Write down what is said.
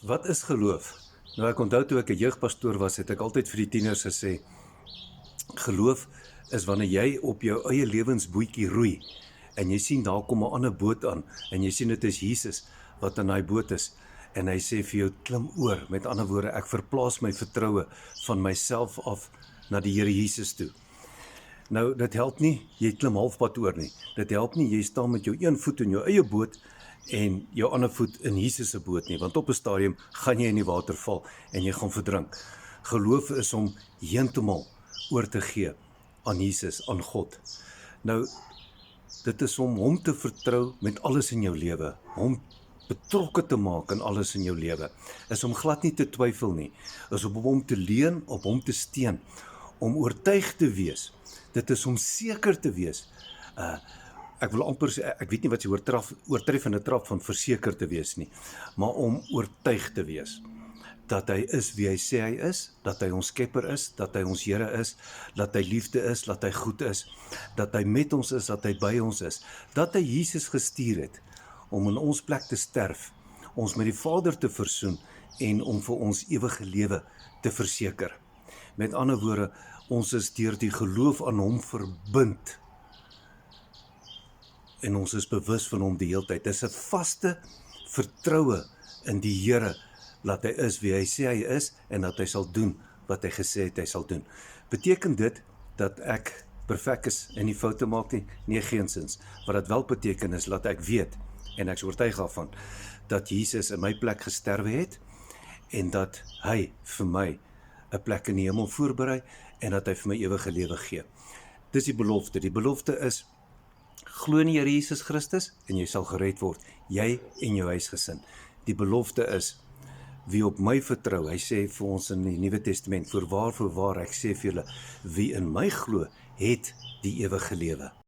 Wat is geloof? Nou ek onthou toe ek 'n jeugpastoor was, het ek altyd vir die tieners gesê, geloof is wanneer jy op jou eie lewensbootjie roei en jy sien daar kom 'n ander boot aan en jy sien dit is Jesus wat in daai boot is en hy sê vir jou klim oor. Met ander woorde, ek verplaas my vertroue van myself af na die Here Jesus toe. Nou, dit help nie, jy klim halfpad oor nie. Dit help nie, jy staan met jou een voet in jou eie boot en jou ander voet in Jesus se boot nie, want op 'n stadium gaan jy in die water val en jy gaan verdrink. Geloof is om heeltemal oor te gee aan Jesus, aan God. Nou, dit is om hom te vertrou met alles in jou lewe, hom betrokke te maak in alles in jou lewe, is om glad nie te twyfel nie, is om op hom te leun, op hom te steun, om oortuig te wees, dit is om seker te wees, ek wil amper sê, ek weet nie wat die oortreffende trap van verseker te wees nie, maar om oortuig te wees, dat hy is wie hy sê hy is, dat hy ons skepper is, dat hy ons Here is, dat hy liefde is, dat hy goed is, dat hy met ons is, dat hy by ons is, dat hy Jesus gestuur het, om in ons plek te sterf, ons met die Vader te versoen, en om vir ons ewige lewe te verseker. Met ander woorde, ons is deur die geloof aan hom verbind, en ons is bewus van hom die hele tyd. Dit is 'n vaste vertroue in die Here, dat hy is wie hy sê hy is, en dat hy sal doen wat hy gesê het hy sal doen. Beteken dit dat ek perfek is en nie foute maak nie? Nee, geensins. Wat dit wel beteken is dat ek weet, en ek is oortuig daarvan, dat Jesus in my plek gesterwe het, en dat hy vir my 'n plek in die hemel voorberei, en dat hy vir my ewige lewe gee. Dis die belofte. Die belofte is, glo in die Here Jesus Christus, en jy sal gered word, jy en jou huisgesin. Die belofte is, wie op my vertrou, hy sê vir ons in die Nuwe Testament, voorwaar, ek sê vir julle, wie in my glo, het die ewige lewe.